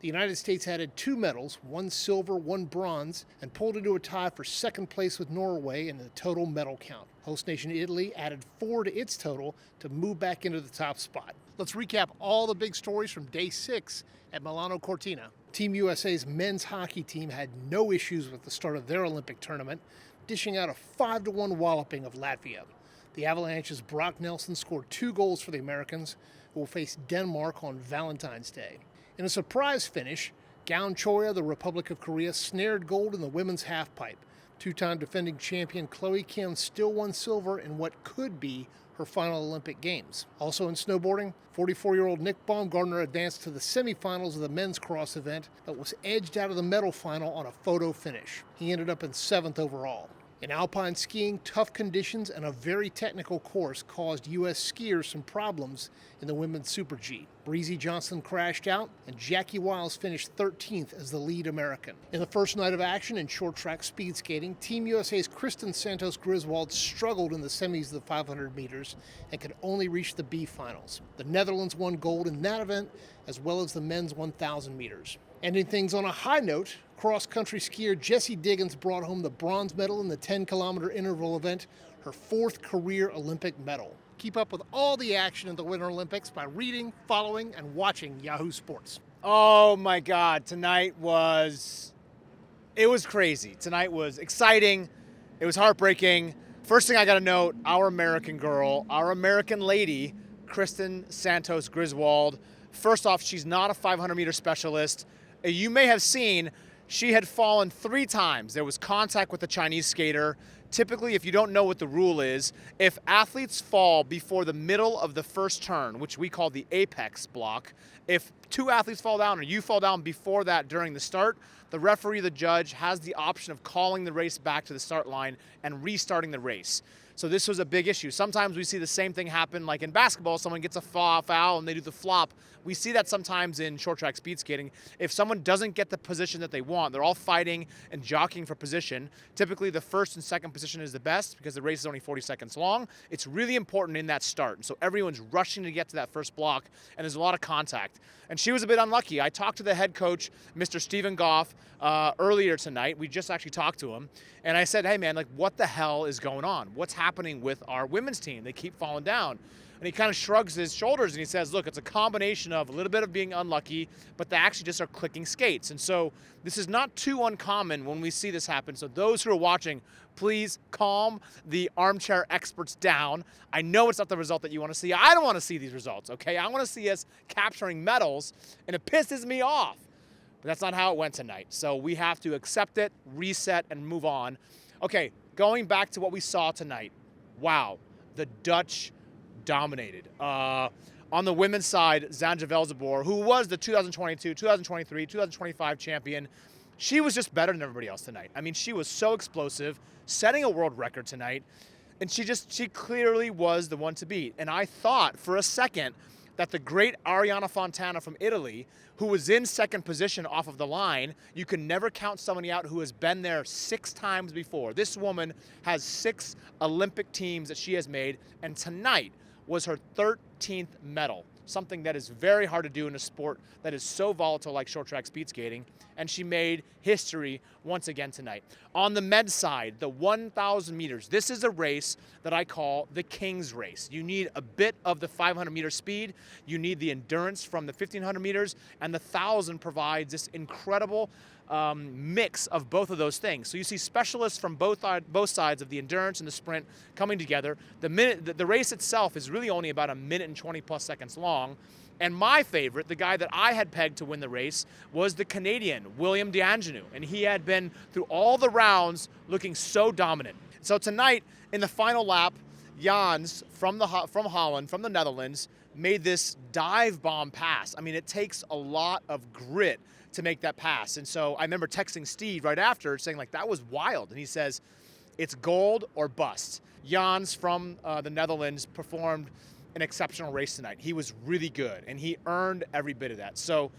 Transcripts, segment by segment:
The United States added 2 medals, 1 silver, 1 bronze, and pulled into a tie for second place with Norway in the total medal count. Host nation Italy added 4 to its total to move back into the top spot. Let's recap all the big stories from day 6 at Milano Cortina. Team USA's men's hockey team had no issues with the start of their Olympic tournament, dishing out a 5-1 walloping of Latvia. The Avalanche's Brock Nelson scored 2 goals for the Americans, who will face Denmark on Valentine's Day. In a surprise finish, Gaon Choya, the Republic of Korea, snared gold in the women's halfpipe. 2-time defending champion Chloe Kim still won silver in what could be her final Olympic Games. Also in snowboarding, 44-year-old Nick Baumgartner advanced to the semifinals of the men's cross event, but was edged out of the medal final on a photo finish. He ended up in 7th overall. In alpine skiing, tough conditions and a very technical course caused U.S. skiers some problems in the women's Super G. Breezy Johnson crashed out, and Jackie Wiles finished 13th as the lead American. In the first night of action in short track speed skating, Team USA's Kristen Santos-Griswold struggled in the semis of the 500 meters and could only reach the B finals. The Netherlands won gold in that event, as well as the men's 1,000 meters. Ending things on a high note, cross-country skier Jessie Diggins brought home the bronze medal in the 10-kilometer interval event, her 4th career Olympic medal. Keep up with all the action in the Winter Olympics by reading, following, and watching Yahoo Sports. Oh my God, tonight was crazy. Tonight was exciting. It was heartbreaking. First thing I got to note, our American girl, our American lady, Kristen Santos-Griswold. First off, she's not a 500-meter specialist. You may have seen she had fallen 3 times. There was contact with the Chinese skater. Typically, if you don't know what the rule is, if athletes fall before the middle of the first turn, which we call the apex block, if 2 athletes fall down or you fall down before that during the start, the referee, the judge, has the option of calling the race back to the start line and restarting the race. So this was a big issue. Sometimes we see the same thing happen, like in basketball, someone gets a foul and they do the flop. We see that sometimes in short track speed skating. If someone doesn't get the position that they want, they're all fighting and jockeying for position. Typically the first and second position is the best because the race is only 40 seconds long. It's really important in that start. And so everyone's rushing to get to that first block, and there's a lot of contact. And she was a bit unlucky. I talked to the head coach, Mr. Stephen Goff, earlier tonight. We just actually talked to him. And I said, hey man, like what the hell is going on? What's happening with our women's team? They keep falling down. And he kind of shrugs his shoulders and he says, look, it's a combination of a little bit of being unlucky, but they actually just are clicking skates. And so this is not too uncommon when we see this happen. So those who are watching, please calm the armchair experts down. I know it's not the result that you want to see. I don't want to see these results, okay? I want to see us capturing medals, and it pisses me off. But that's not how it went tonight. So we have to accept it, reset, and move on. Okay, going back to what we saw tonight. Wow, the Dutch dominated. On the women's side, Zanja Velzeboer, who was the 2022, 2023, 2025 champion, she was just better than everybody else tonight. I mean, she was so explosive, setting a world record tonight, and she clearly was the one to beat. And I thought for a second that the great Arianna Fontana from Italy, who was in second position off of the line, you can never count somebody out who has been there 6 times before. This woman has 6 Olympic teams that she has made, and tonight was her 13th medal, something that is very hard to do in a sport that is so volatile like short track speed skating, and she made history once again tonight. On the men's side, the 1,000 meters, this is a race that I call the King's Race. You need a bit of the 500-meter speed, you need the endurance from the 1,500 meters, and the 1,000 provides this incredible mix of both of those things. So you see specialists from both sides of the endurance and the sprint coming together. The race itself is really only about 1 minute and 20 plus seconds long. And my favorite, the guy that I had pegged to win the race, was the Canadian, William D'Angelo. And he had been through all the rounds looking so dominant. So tonight, in the final lap, Jans from Holland, from the Netherlands, made this dive bomb pass. I mean, it takes a lot of grit to make that pass. And so I remember texting Steve right after saying, like, that was wild. And he says, it's gold or bust. Jans from the Netherlands performed an exceptional race tonight. He was really good, and he earned every bit of that. So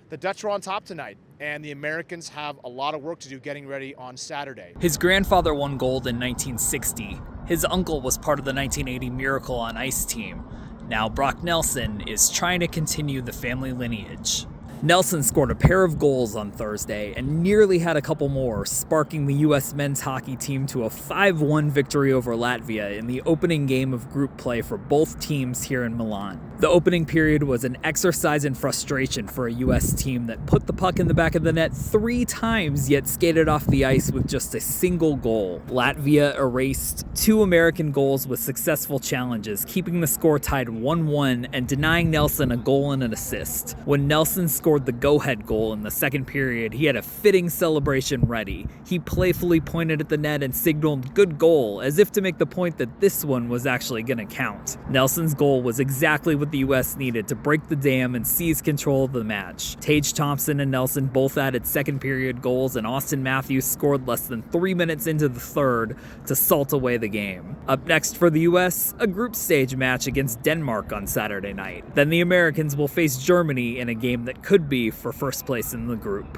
the Dutch are on top tonight, and the Americans have a lot of work to do getting ready on Saturday. His grandfather won gold in 1960. His uncle was part of the 1980 Miracle on Ice team. Now Brock Nelson is trying to continue the family lineage. Nelson scored a pair of goals on Thursday and nearly had a couple more, sparking the U.S. men's hockey team to a 5-1 victory over Latvia in the opening game of group play for both teams here in Milan. The opening period was an exercise in frustration for a U.S. team that put the puck in the back of the net 3 times, yet skated off the ice with just a single goal. Latvia erased 2 American goals with successful challenges, keeping the score tied 1-1 and denying Nelson a goal and an assist. When Nelson scored the go-ahead goal in the second period, he had a fitting celebration ready. He playfully pointed at the net and signaled "good goal," as if to make the point that this one was actually going to count. Nelson's goal was exactly what the U.S. needed to break the dam and seize control of the match. Tage Thompson and Nelson both added second period goals, and Austin Matthews scored less than 3 minutes into the third to salt away the game. Up next for the U.S., a group stage match against Denmark on Saturday night. Then the Americans will face Germany in a game that could be for first place in the group.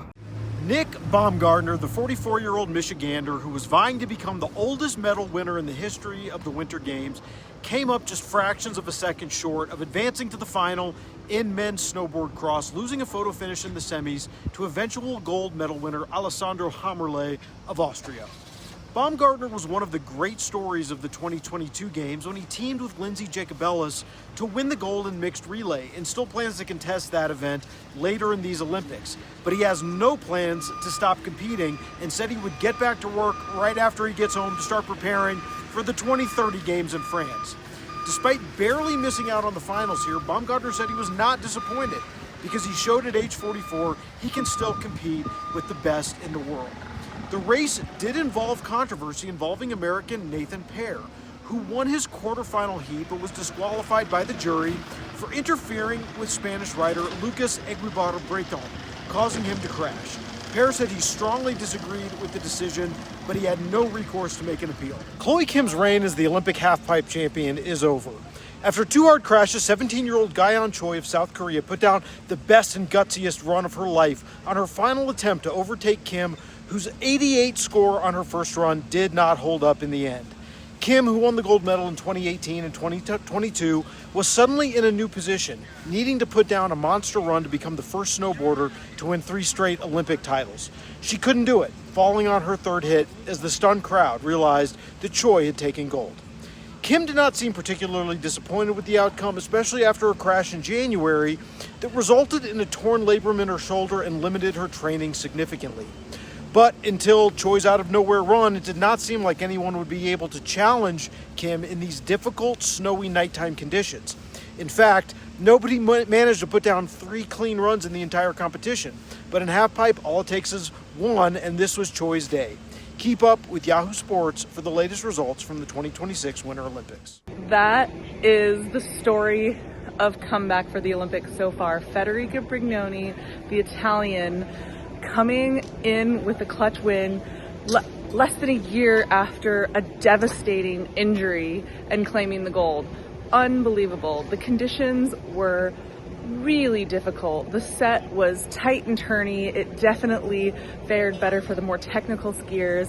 Nick Baumgartner, the 44-year-old Michigander who was vying to become the oldest medal winner in the history of the Winter Games, came up just fractions of a second short of advancing to the final in men's snowboard cross, losing a photo finish in the semis to eventual gold medal winner Alessandro Hammerle of Austria. Baumgartner was one of the great stories of the 2022 games when he teamed with Lindsay Jacobellis to win the gold in mixed relay and still plans to contest that event later in these Olympics. But he has no plans to stop competing and said he would get back to work right after he gets home to start preparing for the 2030 games in France. Despite barely missing out on the finals here, Baumgartner said he was not disappointed because he showed at age 44 he can still compete with the best in the world. The race did involve controversy involving American Nathan Pair, who won his quarterfinal heat but was disqualified by the jury for interfering with Spanish rider Lucas Eguibar Brignone, causing him to crash. Pair said he strongly disagreed with the decision, but he had no recourse to make an appeal. Chloe Kim's reign as the Olympic halfpipe champion is over. After 2 hard crashes, 17-year-old Gayeon Choi of South Korea put down the best and gutsiest run of her life on her final attempt to overtake Kim, whose 88 score on her first run did not hold up in the end. Kim, who won the gold medal in 2018 and 2022, was suddenly in a new position, needing to put down a monster run to become the first snowboarder to win 3 straight Olympic titles. She couldn't do it, falling on her third hit as the stunned crowd realized that Choi had taken gold. Kim did not seem particularly disappointed with the outcome, especially after a crash in January that resulted in a torn labrum in her shoulder and limited her training significantly. But until Choi's out-of-nowhere run, it did not seem like anyone would be able to challenge Kim in these difficult, snowy nighttime conditions. In fact, nobody managed to put down 3 clean runs in the entire competition. But in halfpipe, all it takes is 1, and this was Choi's day. Keep up with Yahoo Sports for the latest results from the 2026 Winter Olympics. That is the story of comeback for the Olympics so far. Federica Brignone, the Italian, coming in with a clutch win less than a year after a devastating injury and claiming the gold. Unbelievable. The conditions were really difficult. The set was tight and turny. It definitely fared better for the more technical skiers.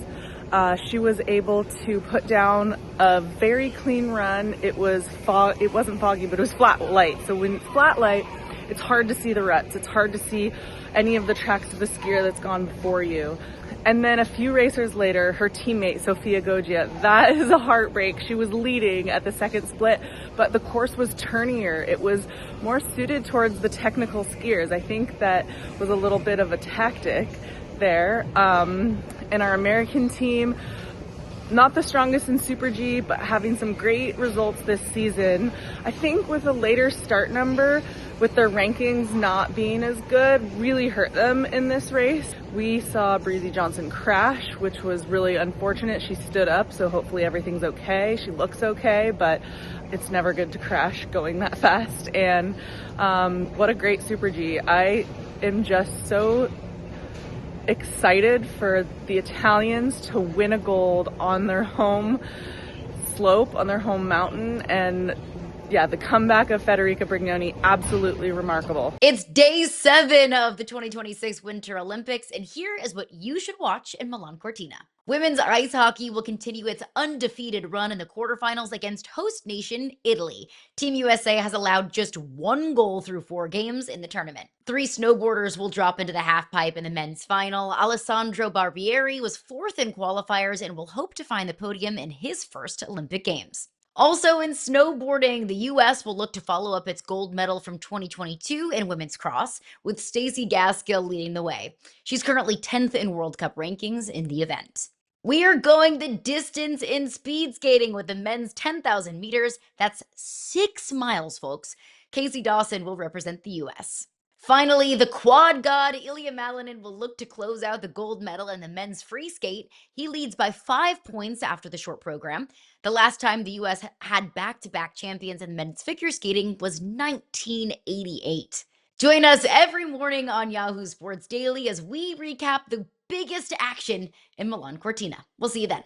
She was able to put down a very clean run. It wasn't foggy, but it was flat light. So when it's flat light, it's hard to see the ruts. It's hard to see any of the tracks of the skier that's gone before you. And then a few racers later, her teammate, Sofia Goggia, that is a heartbreak. She was leading at the second split, but the course was turnier. It was more suited towards the technical skiers. I think that was a little bit of a tactic there. And our American team, not the strongest in Super G, but having some great results this season. I think with a later start number, with their rankings not being as good, really hurt them in this race. We saw Breezy Johnson crash, which was really unfortunate. She stood up, so hopefully everything's okay. She looks okay, but it's never good to crash going that fast. And what a great Super G. I am just so excited for the Italians to win a gold on their home slope, on their home mountain, and Yeah, the comeback of Federica Brignone, absolutely remarkable. It's day 7 of the 2026 Winter Olympics, and here is what you should watch in Milano Cortina. Women's ice hockey will continue its undefeated run in the quarterfinals against host nation Italy. Team USA has allowed just 1 goal through 4 games in the tournament. 3 snowboarders will drop into the halfpipe in the men's final. Alessandro Barbieri was 4th in qualifiers and will hope to find the podium in his first Olympic Games. Also in snowboarding, the U.S. will look to follow up its gold medal from 2022 in women's cross, with Stacey Gaskill leading the way. She's currently 10th in World Cup rankings in the event. We are going the distance in speed skating with the men's 10,000 meters. That's 6 miles, folks. Casey Dawson will represent the U.S. Finally, the quad god Ilya Malinin will look to close out the gold medal in the men's free skate. He leads by 5 points after the short program. The last time the U.S. had back-to-back champions in men's figure skating was 1988. Join us every morning on Yahoo Sports Daily as we recap the biggest action in Milano Cortina. We'll see you then.